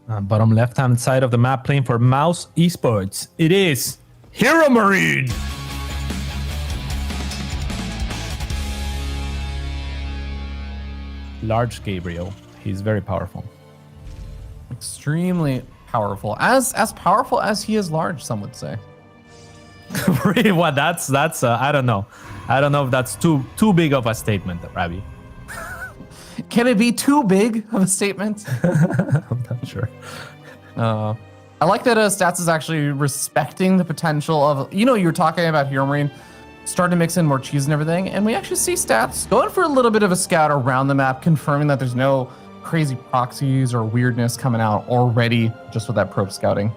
Bottom left-hand side of the map, playing for Mouse Esports. It is HeRoMaRinE. Large Gabriel. He's very powerful. Extremely powerful. As powerful as he is large, some would say. Really? What? That's I don't know. I don't know if that's too big of a statement, Ravi. Can it be too big of a statement? I'm not sure. I like that Stats is actually respecting the potential of, you were talking about HeRoMaRinE starting to mix in more cheese and everything, and we actually see Stats going for a little bit of a scout around the map, confirming that there's no crazy proxies or weirdness coming out already just with that probe scouting.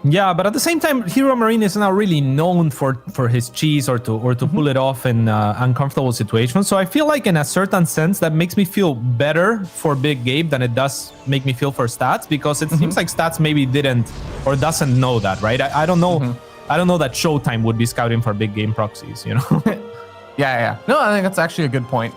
Yeah, but at the same time, HeRoMaRinE is not really known for his cheese or to pull it off in uncomfortable situations. So I feel like in a certain sense that makes me feel better for Big Gabe than it does make me feel for Stats, because it seems like Stats maybe didn't or doesn't know that, right? I don't know. I don't know that Showtime would be scouting for big game proxies, Yeah. No, I think that's actually a good point.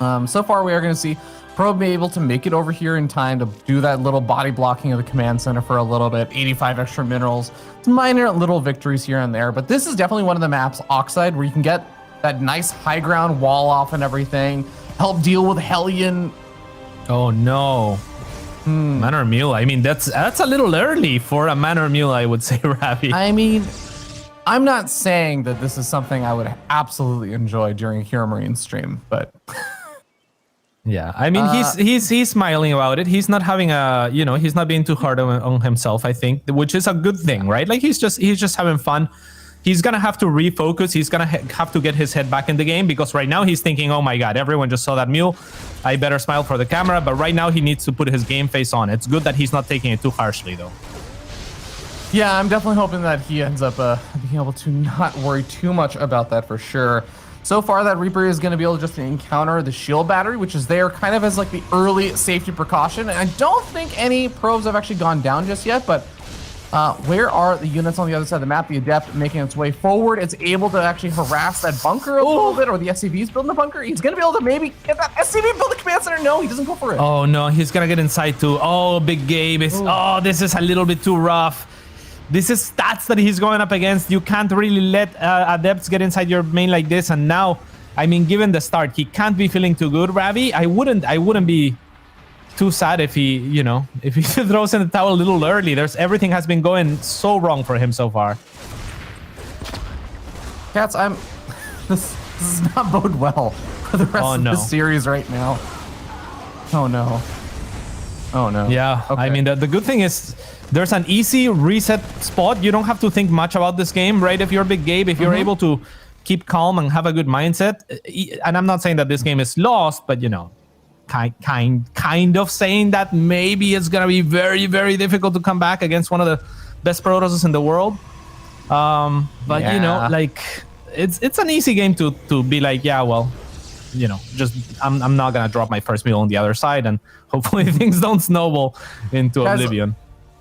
So far, we are going to see Probe be able to make it over here in time to do that little body blocking of the command center for a little bit. 85 extra minerals. It's minor little victories here and there, but this is definitely one of the maps, Oxide, where you can get that nice high ground wall off and everything. Help deal with Hellion. Oh no. Manor Mule. I mean, that's a little early for a Manor Mule, I would say, Ravi. I mean, I'm not saying that this is something I would absolutely enjoy during a HeRoMaRinE stream, but yeah, I mean, he's smiling about it. He's not having he's not being too hard on himself, I think, which is a good thing, right? Like he's just having fun. He's gonna have to refocus. He's gonna have to get his head back in the game, because right now he's thinking, oh my God, everyone just saw that mule. I better smile for the camera. But right now he needs to put his game face on. It's good that he's not taking it too harshly, though. Yeah, I'm definitely hoping that he ends up being able to not worry too much about that for sure. So far, that Reaper is going to be able to just encounter the shield battery, which is there kind of as like the early safety precaution. And I don't think any probes have actually gone down just yet, but where are the units on the other side of the map? The Adept making its way forward. It's able to actually harass that bunker a little bit, or the SCV's building the bunker. He's going to be able to maybe get that SCV build the command center. No, he doesn't go for it. Oh no, he's going to get inside too. Oh, Big Gabe is, this is a little bit too rough. This is Stats that he's going up against. You can't really let Adepts get inside your main like this. And now, I mean, given the start, he can't be feeling too good, Ravi. I wouldn't be too sad if he, if he throws in the towel a little early. Everything has been going so wrong for him so far. Cats, this does not bode well for the rest of this series right now. Oh no. Oh no. Yeah, okay. I mean, the good thing is there's an easy reset spot. You don't have to think much about this game, right? If you're Big Gabe, if you're able to keep calm and have a good mindset. And I'm not saying that this game is lost, but kind of saying that maybe it's gonna be very, very difficult to come back against one of the best Protosses in the world. But like it's an easy game to be like, yeah, well, just I'm not gonna drop my first meal on the other side, and hopefully things don't snowball into oblivion.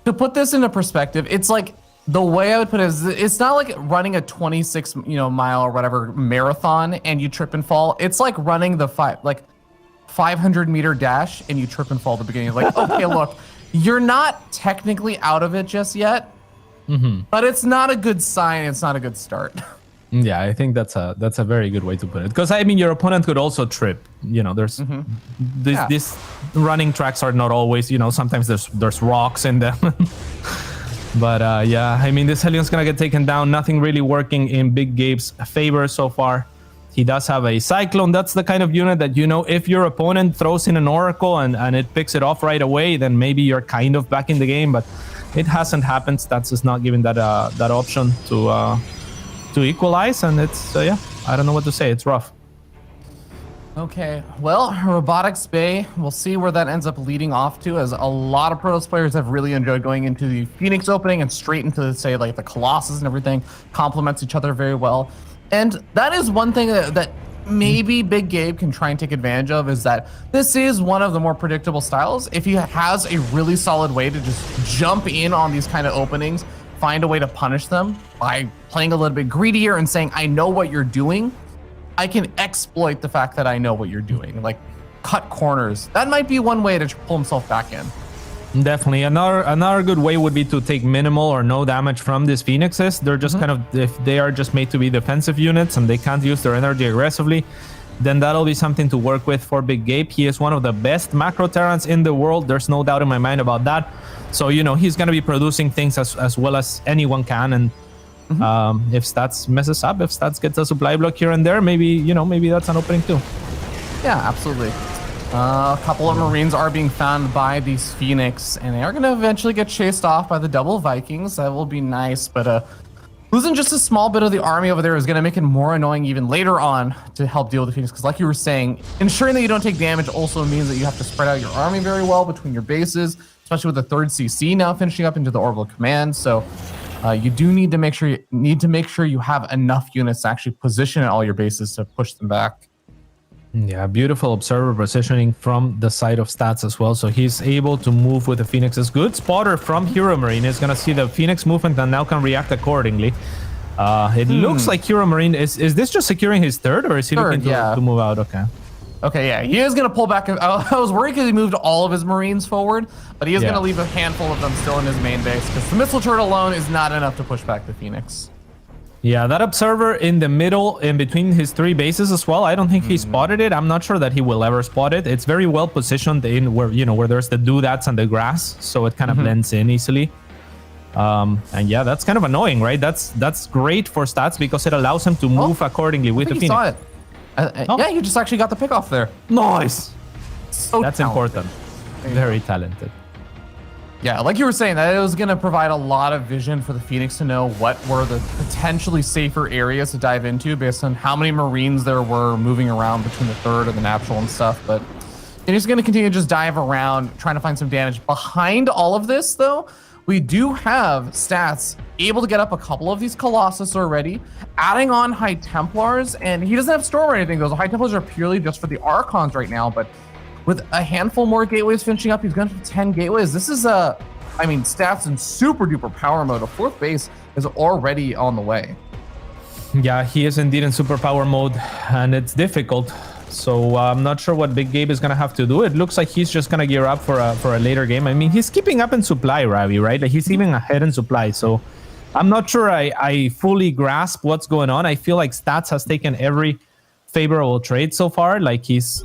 To put this into perspective, it's like, the way I would put it is, it's not like running a 26 mile or whatever marathon and you trip and fall. It's like running the 500-meter dash and you trip and fall at the beginning. Like, okay, look, you're not technically out of it just yet, but it's not a good sign. It's not a good start. Yeah, I think that's a very good way to put it. Because I mean, your opponent could also trip. There's these running tracks are not always. Sometimes there's rocks in them. But yeah, I mean, this Hellion's gonna get taken down. Nothing really working in Big Gabe's favor so far. He does have a Cyclone. That's the kind of unit that, if your opponent throws in an Oracle and it picks it off right away, then maybe you're kind of back in the game. But it hasn't happened. Stats is not giving that option to equalize, and it's I don't know what to say. It's rough. Okay, well, Robotics Bay, we'll see where that ends up leading off to, as a lot of Protoss players have really enjoyed going into the Phoenix opening and straight into, say, like the Colossus and everything. Complements each other very well. And that is one thing that maybe Big Gabe can try and take advantage of, is that this is one of the more predictable styles. If he has a really solid way to just jump in on these kind of openings, find a way to punish them by playing a little bit greedier and saying, I know what you're doing, I can exploit the fact that I know what you're doing, like cut corners. That might be one way to pull himself back in. Definitely. Another good way would be to take minimal or no damage from these Phoenixes. They're just kind of, if they are just made to be defensive units and they can't use their energy aggressively, then that'll be something to work with for Big Gabe. He is one of the best macro Terrans in the world. There's no doubt in my mind about that. So, you know, he's going to be producing things as well as anyone can. And if Stats messes up, if Stats gets a supply block here and there, maybe, you know, maybe that's an opening too. Yeah, absolutely. A couple of Marines are being found by these Phoenix, and they are going to eventually get chased off by the double Vikings. That will be nice, but losing just a small bit of the army over there is going to make it more annoying even later on to help deal with the Phoenix, because like you were saying, ensuring that you don't take damage also means that you have to spread out your army very well between your bases, especially with the 3rd CC now finishing up into the orbital command. So you do need to make sure you have enough units to actually position at all your bases to push them back. Yeah, beautiful observer positioning from the side of Stats as well. So he's able to move with the Phoenixes. Good spotter from HeRoMaRinE is going to see the Phoenix movement and now can react accordingly. It looks like HeRoMaRinE is this just securing his 3rd, or is he looking to move out? Okay. Okay, yeah, he is going to pull back. I was worried because he moved all of his Marines forward, but he is going to leave a handful of them still in his main base because the missile turret alone is not enough to push back the Phoenix. Yeah, that observer in the middle, in between his 3 bases as well. I don't think he spotted it. I'm not sure that he will ever spot it. It's very well positioned in where, you know, where there's the doodads and the grass, so it kind of blends in easily. And yeah, that's kind of annoying, right? That's great for Stats because it allows him to move accordingly with the Phoenix. Saw it. Yeah, you just actually got the pick off there. Nice. So that's talented. Important. Very talented. Yeah, like you were saying, that it was going to provide a lot of vision for the Phoenix to know what were the potentially safer areas to dive into based on how many Marines there were moving around between the 3rd and the natural and stuff. But he's going to continue to just dive around, trying to find some damage. Behind all of this, though, we do have Stats able to get up a couple of these Colossus already, adding on High Templars, and he doesn't have Storm or anything. Those High Templars are purely just for the Archons right now, but with a handful more gateways finishing up, he's going to 10 gateways. This is Stats in super duper power mode. A 4th base is already on the way. Yeah, he is indeed in super power mode, and it's difficult. So I'm not sure what Big Gabe is going to have to do. It looks like he's just going to gear up for a later game. I mean, he's keeping up in supply, Ravi, right? Like he's even ahead in supply. So I'm not sure I fully grasp what's going on. I feel like Stats has taken every favorable trade so far. Like he's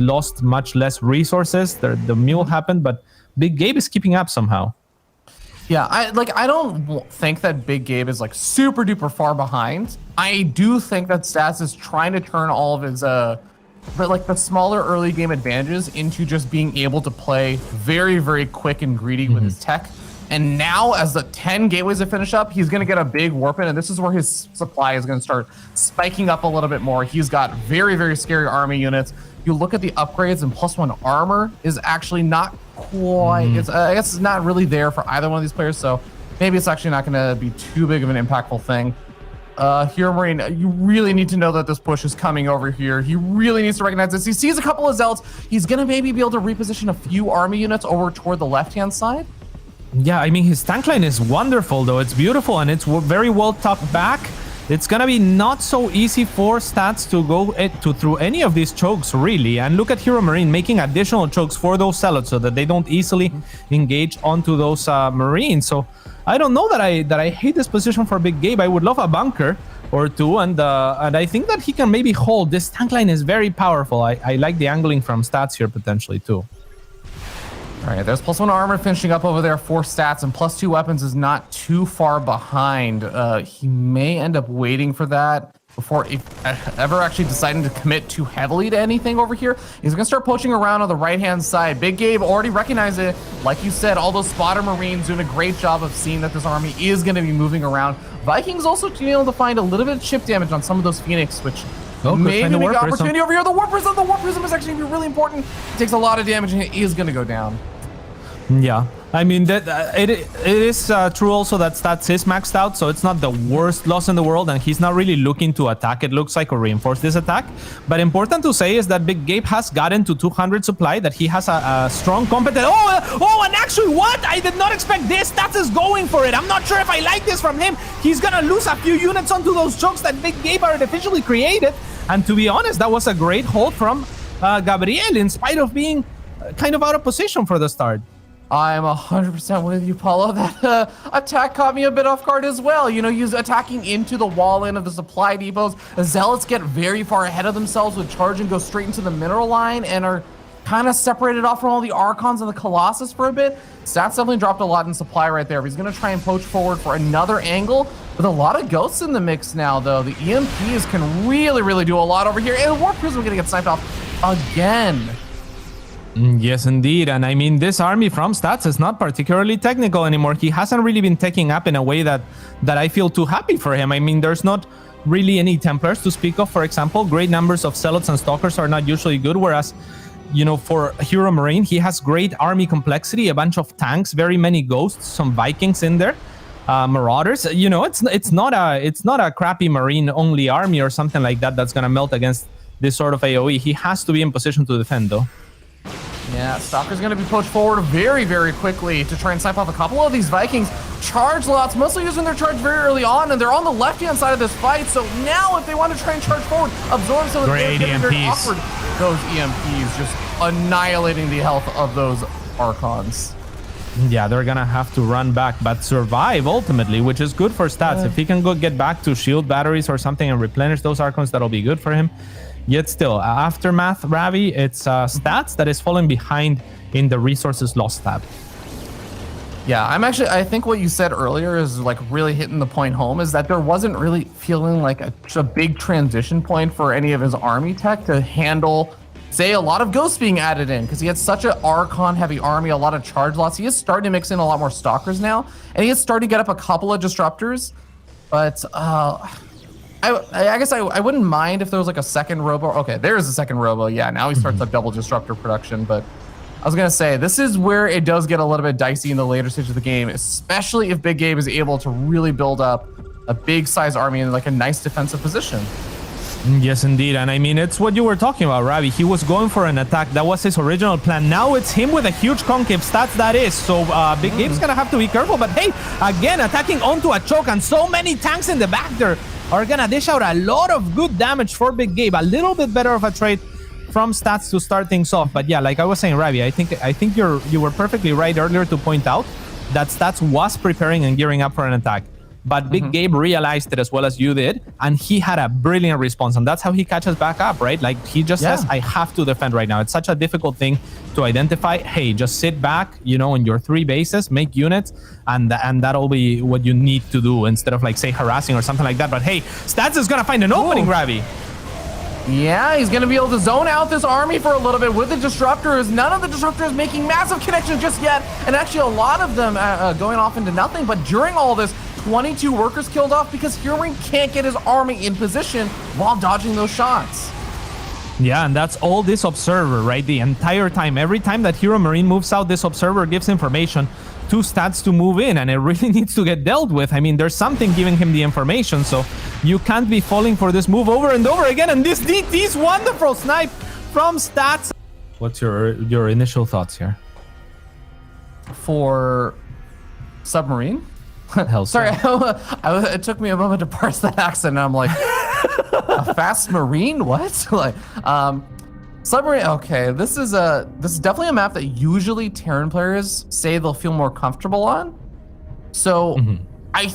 lost much less resources. The mule happened, but Big Gabe is keeping up somehow. Yeah, I don't think that Big Gabe is like super duper far behind. I do think that Stats is trying to turn all of his the smaller early game advantages into just being able to play very, very quick and greedy with his tech. And now, as the 10 gateways have finished up, he's going to get a big warp in, and this is where his supply is going to start spiking up a little bit more. He's got very, very scary army units. You look at the upgrades, and +1 armor is actually not quite. I guess it's not really there for either one of these players, so maybe it's actually not going to be too big of an impactful thing. HeRoMaRinE, you really need to know that this push is coming over here. He really needs to recognize this. He sees a couple of Zealots. He's going to maybe be able to reposition a few army units over toward the left-hand side. Yeah, I mean, his tank line is wonderful, though. It's beautiful, and it's very well tucked back. It's going to be not so easy for Stats to go through any of these chokes, really. And look at HeRoMaRinE making additional chokes for those Zealots so that they don't easily engage onto those Marines. So I don't know that I hate this position for Big Gabe. I would love a bunker or two, and I think that he can maybe hold. This tank line is very powerful. I like the angling from Stats here potentially, too. All right, there's +1 armor finishing up over there for Stats, and +2 weapons is not too far behind. He may end up waiting for that before ever actually deciding to commit too heavily to anything over here. He's going to start poaching around on the right-hand side. Big Gabe already recognized it. Like you said, all those spotter Marines doing a great job of seeing that this army is going to be moving around. Vikings also being able to find a little bit of chip damage on some of those Phoenix, which maybe make opportunity over here. The Warp Prism is actually going to be really important. It takes a lot of damage, and it is going to go down. Yeah, I mean that it is true also that Stats is maxed out, so it's not the worst loss in the world, and he's not really looking to attack, it looks like, or reinforce this attack. But important to say is that Big Gabe has gotten to 200 supply, that he has a strong competent. And actually, what? I did not expect this. Stats is going for it. I'm not sure if I like this from him. He's gonna lose a few units onto those chokes that Big Gabe artificially created. And to be honest, that was a great hold from Gabriel, in spite of being kind of out of position for the start. I'm 100% with you, Paulo. That attack caught me a bit off guard as well. You know, he's attacking into the wall in of the supply depots. The Zealots get very far ahead of themselves with charge and go straight into the mineral line and are kind of separated off from all the Archons and the Colossus for a bit. Stats definitely dropped a lot in supply right there. He's going to try and poach forward for another angle. With a lot of ghosts in the mix now, though, the EMPs can really do a lot over here. And Warp Prism going to get sniped off again. Yes, indeed. And I mean, this army from Stats is not particularly technical anymore. He hasn't really been taking up in a way that I feel too happy for him. I mean, there's not really any Templars to speak of, for example. Great numbers of Zealots and Stalkers are not usually good, whereas, you know, for HeRoMaRinE, he has great army complexity, a bunch of tanks, very many ghosts, some Vikings in there, Marauders. You know, it's not a crappy Marine-only army or something like that that's going to melt against this sort of AoE. He has to be in position to defend, though. Yeah, Stalker's going to be pushed forward very quickly to try and snipe off a couple of these Vikings. Charge lots, mostly using their charge very early on, and they're on the left-hand side of this fight. So now if they want to try and charge forward, absorb some of the EMPs. Those EMPs just annihilating the health of those Archons. Yeah, they're going to have to run back, but survive ultimately, which is good for Stats. If he can go get back to shield batteries or something and replenish those Archons, that'll be good for him. Yet still, Aftermath, Ravi, it's Stats that is falling behind in the resources lost tab. Yeah, I think what you said earlier is like really hitting the point home, is that there wasn't really feeling like a big transition point for any of his army tech to handle, say, a lot of ghosts being added in, because he had such an Archon heavy army, a lot of charge lots. He is starting to mix in a lot more Stalkers now, and he is starting to get up a couple of Disruptors, but I guess I wouldn't mind if there was like a second Robo. Okay, there's a second Robo. Yeah, now he starts a double Disruptor production. But I was going to say, this is where it does get a little bit dicey in the later stage of the game, especially if Big Gabe is able to really build up a big size army in like a nice defensive position. Yes, indeed. And I mean, it's what you were talking about, Ravi. He was going for an attack. That was his original plan. Now it's him with a huge concave stats, that is. So Big Gabe's going to have to be careful. But hey, again, attacking onto a choke, and so many tanks in the back there are gonna dish out a lot of good damage for Big Gabe. A little bit better of a trade from Stats to start things off. But yeah, like I was saying, Ravi, I think you were perfectly right earlier to point out that Stats was preparing and gearing up for an attack. But Big Gabe realized it as well as you did, and he had a brilliant response, and that's how he catches back up, right? Like, he just says, I have to defend right now. It's such a difficult thing to identify. Hey, just sit back, you know, in your 3 bases, make units, and that'll be what you need to do instead of, like, say, harassing or something like that. But hey, Stats is gonna find an opening, Ravi. Yeah, he's going to be able to zone out this army for a little bit with the Disruptors. None of the Disruptors making massive connections just yet, and actually a lot of them going off into nothing. But during all this, 22 workers killed off because HeRoMaRinE can't get his army in position while dodging those shots. Yeah, and that's all this Observer, right? The entire time. Every time that HeRoMaRinE moves out, this Observer gives information to Stats to move in, and it really needs to get dealt with. I mean, there's something giving him the information, so you can't be falling for this move over and over again. And this DT's wonderful snipe from Stats. What's your initial thoughts here? For Submarine? Hell, sorry, it took me a moment to parse that accent, and I'm like, a fast marine? What? Like, Submarine. Okay, this is definitely a map that usually Terran players say they'll feel more comfortable on. So I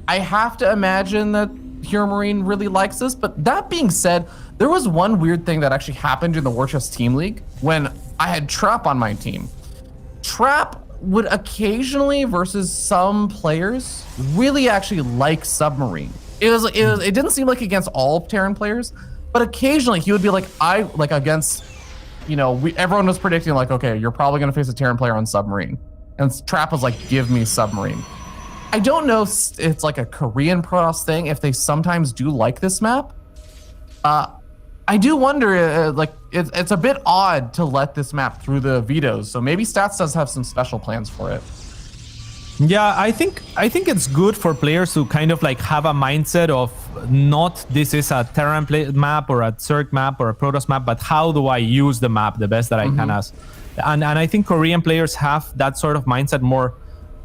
have to imagine that HeRoMaRinE really likes this. But that being said, there was one weird thing that actually happened in the War Chest Team League when I had Trap on my team. Trap would occasionally, versus some players, really actually like Submarine. It didn't seem like against all Terran players, but occasionally he would be like, against, you know, everyone was predicting like, okay, you're probably gonna face a Terran player on Submarine, and Trap was like, give me Submarine. I don't know if it's like a Korean Protoss thing, if they sometimes do like this map. I do wonder, like, it's a bit odd to let this map through the vetoes, so maybe Stats does have some special plans for it. Yeah, I think it's good for players to kind of like have a mindset of not this is a Terran map or a Zerg map or a Protoss map, but how do I use the map the best that I can as. And I think Korean players have that sort of mindset more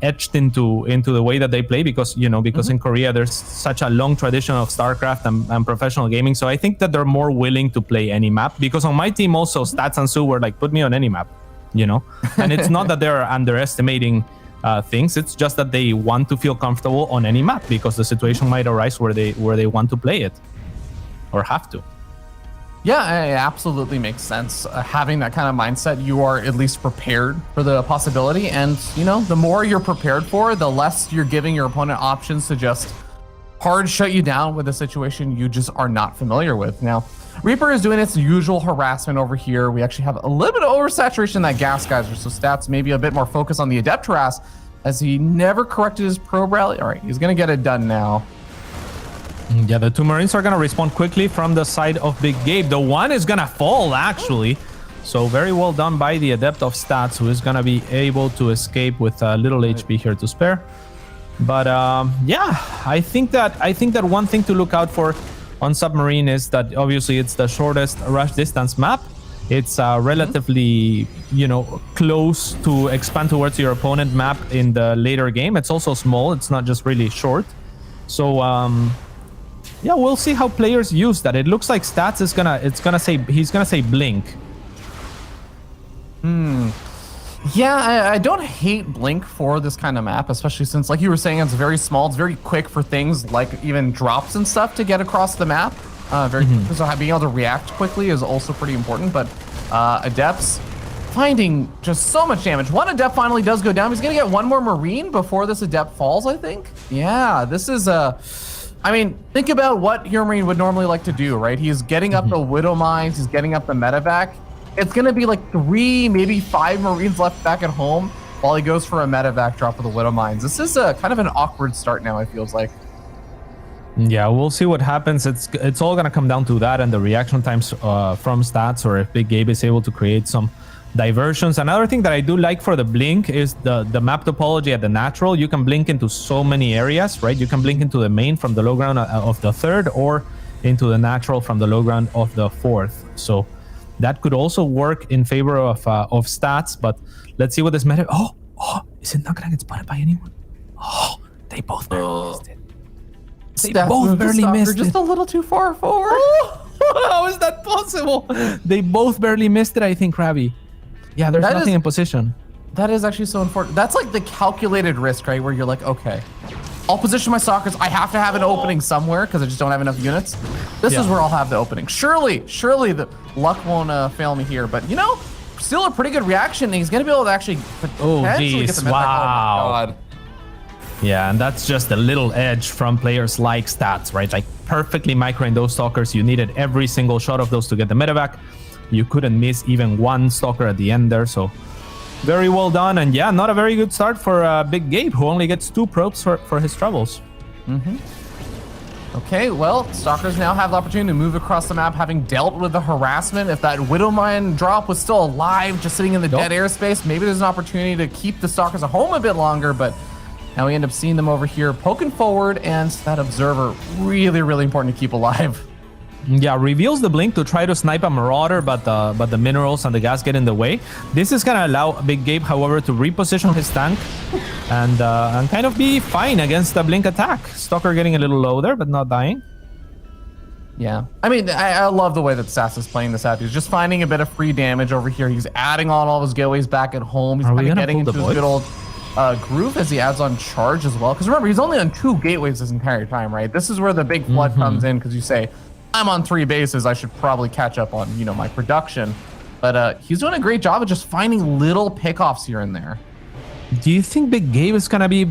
etched into the way that they play, because in Korea there's such a long tradition of StarCraft and professional gaming. So I think that they're more willing to play any map, because on my team also Stats and Sue were like, put me on any map. you know. And it's not that they're underestimating things. It's just that they want to feel comfortable on any map because the situation might arise where they want to play it or have to. Yeah, it absolutely makes sense. Having that kind of mindset, you are at least prepared for the possibility. And, you know, the more you're prepared for, the less you're giving your opponent options to just hard shut you down with a situation you just are not familiar with. Now, Reaper is doing its usual harassment over here. We actually have a little bit of oversaturation in that gas geyser, so stats maybe a bit more focus on the Adept harass as he never corrected his probe rally. All right, he's going to get it done now. Yeah, the 2 Marines are going to respond quickly from the side of Big Gabe. The 1 is going to fall, actually. So very well done by the Adept of Stats, who is going to be able to escape with a little HP here to spare. But yeah, I think that one thing to look out for on Submarine is that obviously it's the shortest rush distance map. It's relatively, you know, close to expand towards your opponent map in the later game. It's also small. It's not just really short. So yeah, we'll see how players use that. It looks like Stats is he's gonna say blink. Yeah, I don't hate Blink for this kind of map, especially since, like you were saying, it's very small. It's very quick for things like even drops and stuff to get across the map. So being able to react quickly is also pretty important. But Adepts finding just so much damage. One Adept finally does go down. He's gonna get one more Marine before this Adept falls, I think. Yeah, this is I mean, think about what HeRoMaRinE would normally like to do, right? He's getting up the Widow Mines, he's getting up the medevac. It's going to be like 3, maybe 5 Marines left back at home while he goes for a medevac drop of the Widow Mines. This is kind of an awkward start now, it feels like. Yeah, we'll see what happens. It's all going to come down to that and the reaction times from Stats, or if Big Gabe is able to create some diversions. Another thing that I do like for the blink is the map topology at the natural. You can blink into so many areas, right? You can blink into the main from the low ground of the 3rd, or into the natural from the low ground of the 4th. So that could also work in favor of Stats, but let's see what this meta. Oh, is it not gonna get spotted by anyone? Oh, they both barely missed it. They both barely missed it. Just a little too far forward. Oh, how is that possible? They both barely missed it, I think, Krabby. Yeah, there's nothing in position. That is actually so important. That's like the calculated risk, right? Where you're like, okay, I'll position my stalkers. I have to have an opening somewhere because I just don't have enough units. This is where I'll have the opening. Surely the luck won't fail me here. But, you know, still a pretty good reaction. He's going to be able to actually potentially get the wow. Oh, my God. Yeah, and that's just a little edge from players like Stats, right? Like perfectly microing those stalkers. You needed every single shot of those to get the medevac. You couldn't miss even one stalker at the end there, so very well done. And yeah, not a very good start for Big Gabe, who only gets 2 probes for his troubles. Okay, well, stalkers now have the opportunity to move across the map, having dealt with the harassment. If that Widow Mine drop was still alive, just sitting in the dead airspace, maybe there's an opportunity to keep the stalkers at home a bit longer, but now we end up seeing them over here poking forward, and that observer, really, really important to keep alive. Yeah, reveals the blink to try to snipe a Marauder, but the minerals and the gas get in the way. This is gonna allow Big Gabe, however, to reposition his tank and kind of be fine against the blink attack. Stalker getting a little low there, but not dying. Yeah, I mean, I love the way that Sass is playing this out. He's just finding a bit of free damage over here. He's adding on all of his giveaways back at home. He's kind of getting into his good old groove as he adds on charge as well. Because remember, he's only on 2 gateways this entire time, right? This is where the big flood comes in, because you say, I'm on 3 bases, I should probably catch up on, you know, my production. But he's doing a great job of just finding little pickoffs here and there. Do you think Big Gabe is gonna be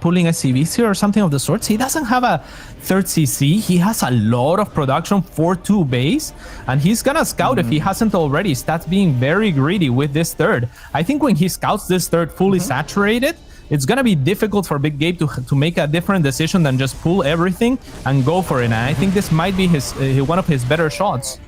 pulling SCVs here or something of the sorts? He doesn't have a 3rd CC. He has a lot of production for 2 base, and he's gonna scout if he hasn't already. Stats being very greedy with this 3rd. I think when he scouts this 3rd fully saturated, it's gonna be difficult for Big Gabe to make a different decision than just pull everything and go for it. And I think this might be his one of his better shots.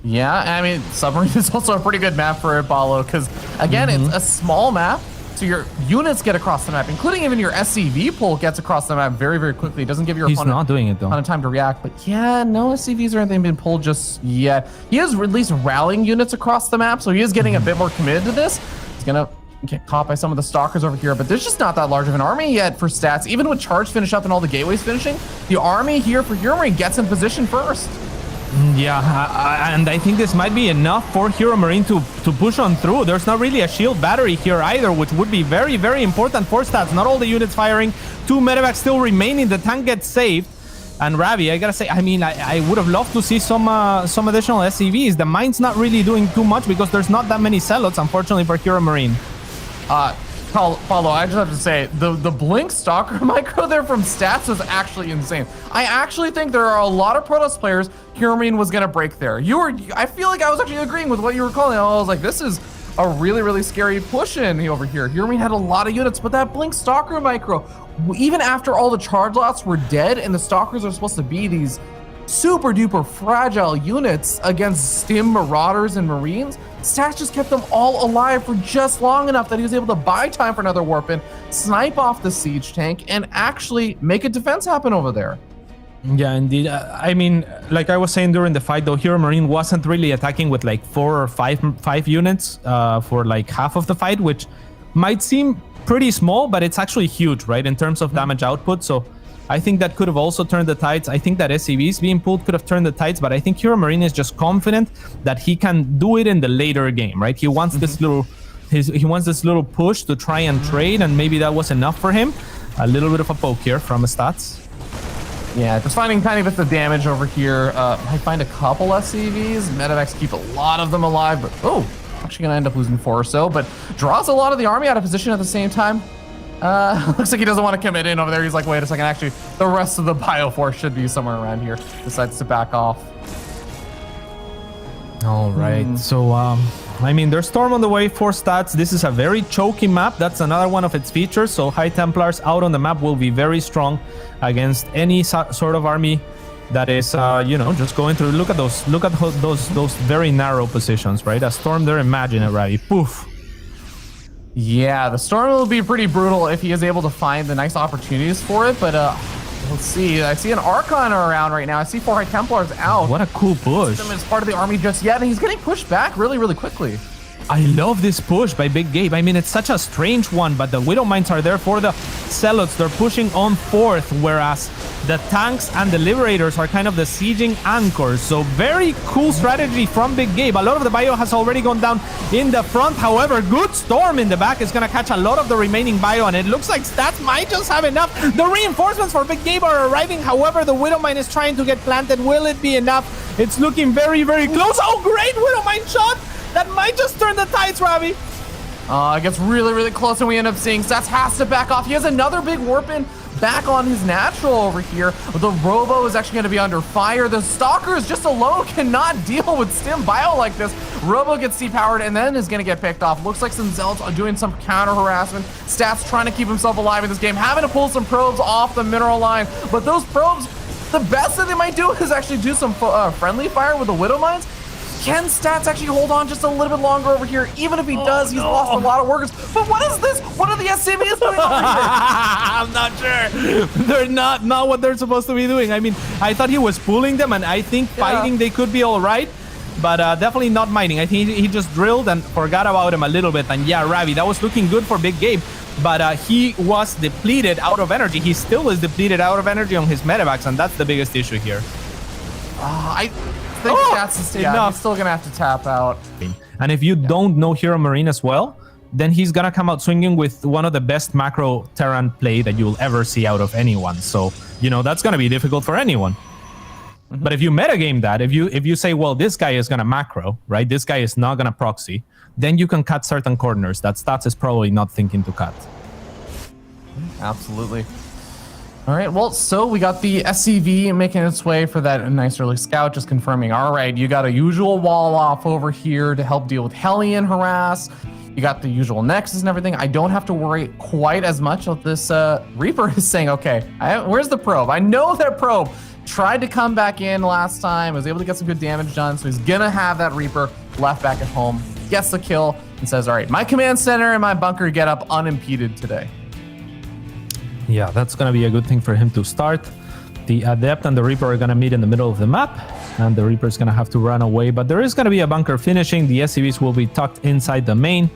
Yeah, I mean, Submarine is also a pretty good map for it, Paulo, because again, it's a small map, so your units get across the map, including even your SCV pull gets across the map very, very quickly. It doesn't give your opponent not doing it, though. a ton of time to react. But yeah, no SCVs or anything been pulled just yet. He is at least rallying units across the map, so he is getting a bit more committed to this. He's gonna get caught by some of the stalkers over here, but there's just not that large of an army yet for Stats. Even with charge finish up and all the gateways finishing, the army here for HeRoMaRinE gets in position first. Yeah, and I think this might be enough for HeRoMaRinE to push on through. There's not really a shield battery here either, which would be very, very important for stats. Not all the units firing, 2 medevacs still remaining, the tank gets saved. And Ravi, I gotta say, I mean, I would have loved to see some additional SCVs. The mine's not really doing too much because there's not that many Zealots, unfortunately, for HeRoMaRinE. Paulo, I just have to say, the Blink Stalker micro there from stats was actually insane. I actually think there are a lot of Protoss players HeRoMaRinE was gonna break there. I feel like I was actually agreeing with what you were calling. I was like, this is a really, really scary push in over here. HeRoMaRinE had a lot of units, but that Blink Stalker micro, even after all the charge lots were dead and the Stalkers are supposed to be these super duper fragile units against Stim, Marauders, and Marines, Stats just kept them all alive for just long enough that he was able to buy time for another warp in, snipe off the siege tank, and actually make a defense happen over there. Yeah, indeed. I mean, like I was saying during the fight, though, HeRoMaRinE wasn't really attacking with like 4 or 5 units for like half of the fight, which might seem pretty small, but it's actually huge, right, in terms of damage output. So I think that could have also turned the tides. I think that SCVs being pulled could have turned the tides, but I think HeRoMaRinE is just confident that he can do it in the later game, right? He wants this little, he wants this little push to try and trade, and maybe that was enough for him. A little bit of a poke here from stats. Yeah, just finding kind of the damage over here. I find a couple SCVs. Medevacs keep a lot of them alive, but actually gonna end up losing 4 or so, but draws a lot of the army out of position at the same time. Looks like he doesn't want to commit in over there. He's like, wait a second, actually, the rest of the Bioforce should be somewhere around here. Decides to back off. All right, so, I mean, there's Storm on the way for stats. This is a very choky map. That's another one of its features. So High Templars out on the map will be very strong against any sort of army that is, you know, just going through. Look at those very narrow positions, right? A Storm there, imagine it, right? Poof. Yeah, the Storm will be pretty brutal if he is able to find the nice opportunities for it, but let's see. I see an Archon around right now. I see 4 High Templars out. What a cool push. As part of the army just yet, and he's getting pushed back really, really quickly. I love this push by Big Gabe. I mean, it's such a strange one, but the Widow Mines are there for the Zealots. They're pushing on 4th, whereas the tanks and the Liberators are kind of the sieging anchors. So very cool strategy from Big Gabe. A lot of the bio has already gone down in the front. However, good Storm in the back is going to catch a lot of the remaining bio, and it looks like stats might just have enough. The reinforcements for Big Gabe are arriving. However, the Widow Mine is trying to get planted. Will it be enough? It's looking very, very close. Oh, great Widow Mine shot! That might just turn the tides, Ravi. It gets really, really close, and we end up seeing Stats has to back off. He has another big warp in back on his natural over here. The Robo is actually going to be under fire. The Stalkers just alone cannot deal with Stim Bio like this. Robo gets depowered and then is going to get picked off. Looks like some Zealots are doing some counter harassment. Stats trying to keep himself alive in this game, having to pull some probes off the mineral line. But those probes, the best that they might do is actually do some friendly fire with the Widow Mines. Can Stats actually hold on just a little bit longer over here? Even if he does, he's lost a lot of workers. But what is this? What are the SCVs doing over here? I'm not sure. They're not what they're supposed to be doing. I mean, I thought he was pulling them, and I think fighting they could be all right, but definitely not mining. I think he just drilled and forgot about him a little bit. And yeah, Ravi, that was looking good for Big Gabe, but he was depleted out of energy. He still is depleted out of energy on his medevacs, and that's the biggest issue here. I think Stats is he's still gonna have to tap out. And if you don't know HeRoMaRinE as well, then he's gonna come out swinging with one of the best macro Terran play that you'll ever see out of anyone. So, you know, that's gonna be difficult for anyone. But if you metagame that, if you say, well, this guy is gonna macro, right? This guy is not gonna proxy, then you can cut certain corners that Stats is probably not thinking to cut. Absolutely. All right, well, so we got the SCV making its way for that nice early scout, just confirming, all right, you got a usual wall off over here to help deal with Hellion harass. You got the usual Nexus and everything. I don't have to worry quite as much of this. Reaper is saying, okay, where's the probe? I know that probe tried to come back in last time, was able to get some good damage done, so he's gonna have that Reaper left back at home, gets the kill, and says, all right, my command center and my bunker get up unimpeded today. Yeah, that's going to be a good thing for him to start. The Adept and the Reaper are going to meet in the middle of the map, and the Reaper is going to have to run away, but there is going to be a bunker finishing. The SCVs will be tucked inside the main,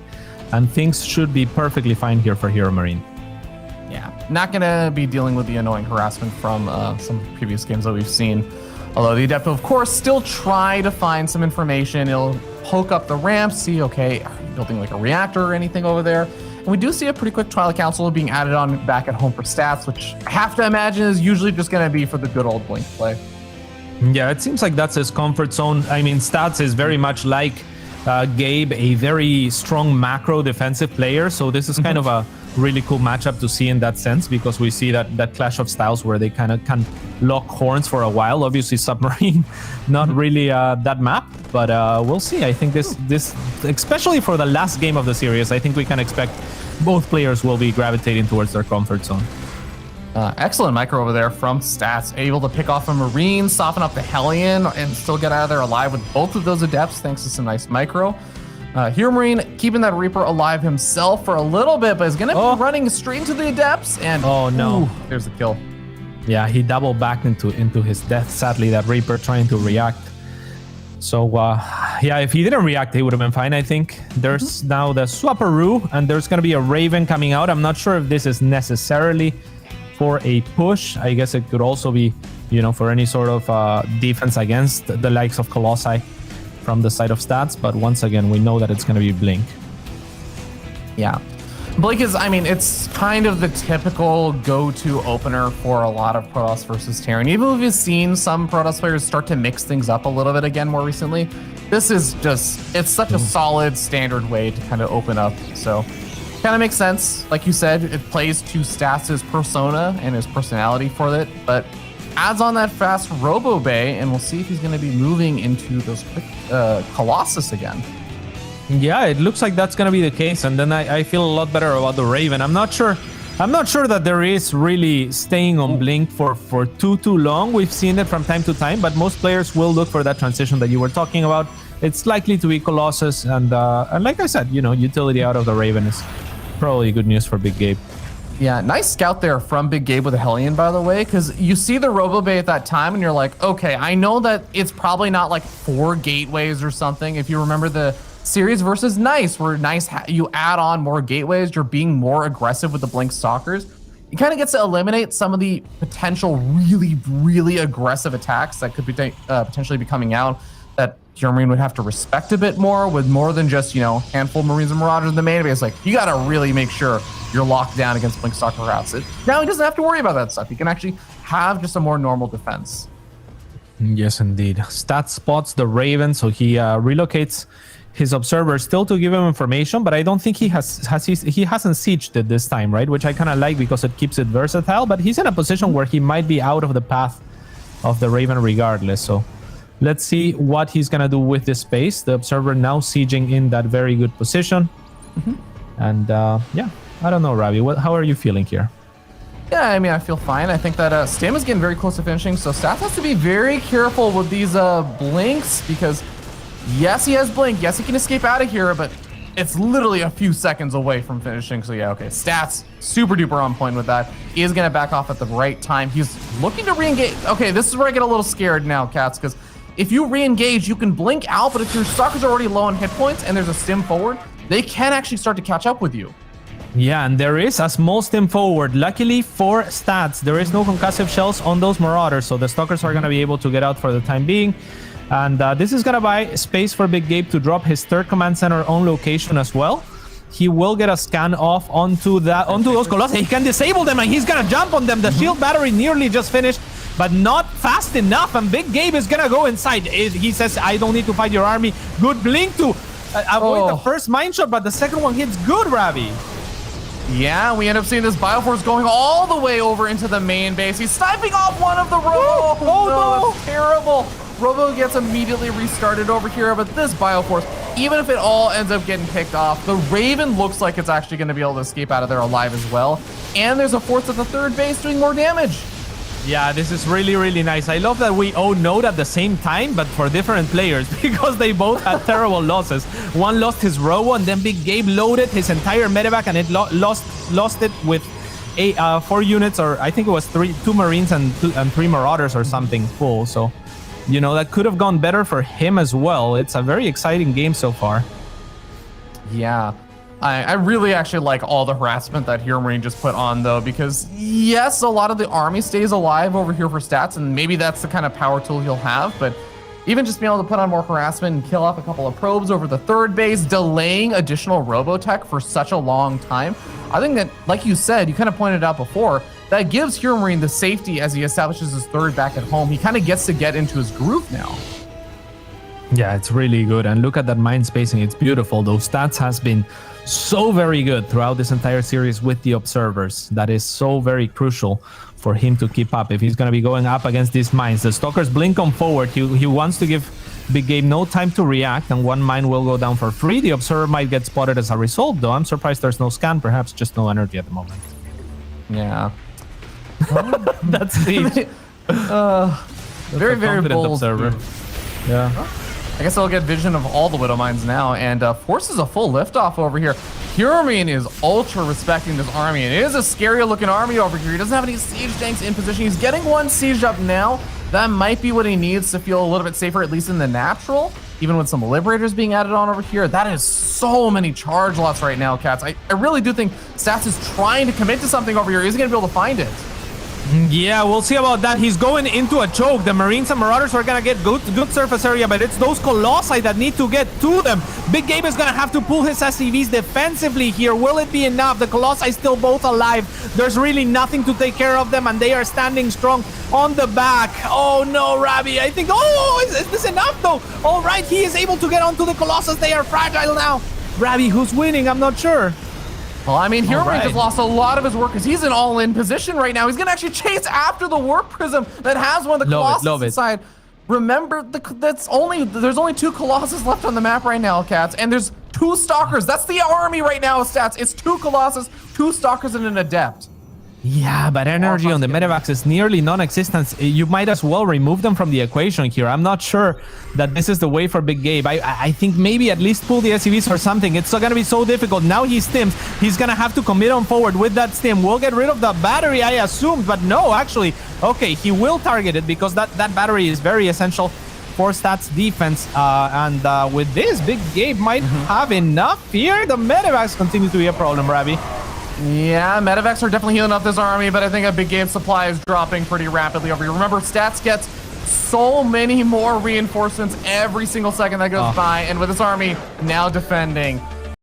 and things should be perfectly fine here for HeRoMaRinE. Yeah, not going to be dealing with the annoying harassment from some previous games that we've seen. Although the Adept will, of course, still try to find some information. It'll poke up the ramp, see, okay, are you building like a reactor or anything over there? And we do see a pretty quick Twilight Council being added on back at home for stats, which I have to imagine is usually just going to be for the good old Blink play. Yeah, it seems like that's his comfort zone. I mean, Stats is very much like Gabe, a very strong macro defensive player. So this is kind of a really cool matchup to see in that sense, because we see that clash of styles where they kind of can lock horns for a while. Obviously, Submarine, not really that map, but we'll see. I think this, especially for the last game of the series, I think we can expect both players will be gravitating towards their comfort zone. Excellent micro over there from Stats, able to pick off a Marine, soften up the Hellion, and still get out of there alive with both of those Adepts thanks to some nice micro. HeRoMaRinE keeping that Reaper alive himself for a little bit, but is going to be running straight into the Adepts, and oh no, there's the kill. Yeah, he doubled back into his death. Sadly, that Reaper trying to react. So yeah, if he didn't react, he would have been fine. I think there's now the Swapperoo, and there's going to be a Raven coming out. I'm not sure if this is necessarily for a push. I guess it could also be, you know, for any sort of defense against the likes of Colossi from the side of Stats. But once again, we know that it's going to be Blink. Yeah. Blink is, I mean, it's kind of the typical go-to opener for a lot of Protoss versus Terran. Even if we've seen some Protoss players start to mix things up a little bit again more recently, this is just, it's such a solid standard way to kind of open up. So kind of makes sense. Like you said, it plays to Stats' persona and his personality for it, but adds on that fast Robo Bay, and we'll see if he's going to be moving into those quick Colossus again. Yeah, it looks like that's going to be the case, and then I feel a lot better about the Raven. I'm not sure that there is really staying on Blink for too long. We've seen it from time to time, but most players will look for that transition that you were talking about. It's likely to be Colossus, and like I said, you know, utility out of the Raven is probably good news for Big Gabe. Yeah, nice scout there from Big Gabe with a Hellion, by the way, because you see the Robo Bay at that time, and you're like, okay, I know that it's probably not like 4 gateways or something. If you remember the series versus Nice, where Nice you add on more gateways, you're being more aggressive with the Blink Stalkers. It kind of gets to eliminate some of the potential really aggressive attacks that could be potentially be coming out that HeRoMaRinE would have to respect a bit more, with more than just, you know, handful of Marines and Marauders in the main base. Like, you got to really make sure you're locked down against Blink Stalker routes. Now he doesn't have to worry about that stuff. He can actually have just a more normal defense. Yes, indeed. Stat spots the Raven, so he relocates his observer still to give him information, but I don't think he hasn't sieged it this time, right? Which I kind of like because it keeps it versatile, but he's in a position where he might be out of the path of the Raven regardless. So let's see what he's gonna do with this space. The observer now sieging in that very good position. And yeah, I don't know, Ravi, how are you feeling here? Yeah, I mean, I feel fine. I think that Stam is getting very close to finishing, so Stats has to be very careful with these blinks, because yes, he has Blink. Yes, he can escape out of here, but it's literally a few seconds away from finishing. So yeah, okay, Stats super duper on point with that. He is going to back off at the right time. He's looking to re-engage. Okay, this is where I get a little scared now, Cats, because if you re-engage, you can blink out, but if your stalkers are already low on hit points and there's a stim forward, they can actually start to catch up with you. Yeah, and there is a small stim forward. Luckily for Stats, there is no concussive shells on those Marauders, so the stalkers are going to be able to get out for the time being. And this is going to buy space for Big Gabe to drop his third command center on location as well. He will get a scan off onto those Colossi. He can disable them, and he's going to jump on them. The shield battery nearly just finished, but not fast enough, and Big Gabe is going to go inside. He says, I don't need to fight your army. Good blink to avoid the first mine shot, but the second one hits good, Ravi. Yeah, we end up seeing this Bioforce going all the way over into the main base. He's sniping off one of the Robo. Oh, no, that's terrible. Robo gets immediately restarted over here, but this Bioforce, even if it all ends up getting picked off, the Raven looks like it's actually going to be able to escape out of there alive as well. And there's a Force at the third base doing more damage. Yeah, this is really nice. I love that we all node at the same time, but for different players, because they both had terrible losses. One lost his Robo, and then Big Gabe loaded his entire medevac, and it lost it with 4 units, or I think it was 2 Marines and 3 Marauders or something full. So, you know, that could have gone better for him as well. It's a very exciting game so far. Yeah. I really actually like all the harassment that HeRoMaRinE just put on, though, because yes, a lot of the army stays alive over here for stats, and maybe that's the kind of power tool he'll have, but even just being able to put on more harassment and kill off a couple of probes over the third base, delaying additional robotech for such a long time, I think that, like you said, you kind of pointed out before, that gives HeRoMaRinE the safety as he establishes his third back at home. He kind of gets to get into his groove now. Yeah, it's really good. And look at that mind spacing. It's beautiful. Those stats has been so very good throughout this entire series with the observers. That is so very crucial for him to keep up. If he's going to be going up against these mines, the Stalkers blink on forward. He wants to give Big Game no time to react, and one mine will go down for free. The observer might get spotted as a result, though. I'm surprised there's no scan. Perhaps just no energy at the moment. Yeah. That's the very, very bold observer. Yeah. I guess I'll get vision of all the Widow Mines now, and forces a full liftoff over here. HeRoMaRinE is ultra respecting this army, and it is a scary looking army over here. He doesn't have any siege tanks in position. He's getting one sieged up now. That might be what he needs to feel a little bit safer, at least in the natural, even with some Liberators being added on over here. That is so many charge lots right now, Cats. I really do think Stats is trying to commit to something over here. He's going to be able to find it. Yeah, we'll see about that. He's going into a choke. The Marines and Marauders are going to get good surface area, but it's those Colossi that need to get to them. Big Game is going to have to pull his SCVs defensively here. Will it be enough? The Colossi still both alive. There's really nothing to take care of them, and they are standing strong on the back. Oh no, Rabi. I think, is this enough though? All right, he is able to get onto the Colossus. They are fragile now. Rabi, who's winning? I'm not sure. Well, I mean, HeRoMaRinE has lost a lot of his workers. He's in all-in position right now. He's going to actually chase after the Warp Prism that has one of the Colossus inside. Remember, there's only 2 Colossus left on the map right now, Cats, and there's 2 Stalkers. That's the army right now, Stats. It's 2 Colossus, 2 Stalkers, and an Adept. Yeah, but energy on the medevacs is nearly non-existent. You might as well remove them from the equation here. I'm not sure that this is the way for Big Gabe. I think maybe at least pull the SCVs or something. It's going to be so difficult. Now he stims. He's going to have to commit on forward with that stim. We'll get rid of the battery, I assumed, but no, actually. Okay, he will target it because that battery is very essential for Stats defense. And with this, Big Gabe might have enough here. The medevacs continue to be a problem, Rabi. Yeah, medevacs are definitely healing up this army, but I think a Big Game supply is dropping pretty rapidly over here. Remember, Stats gets so many more reinforcements every single second that goes by, and with this army now defending,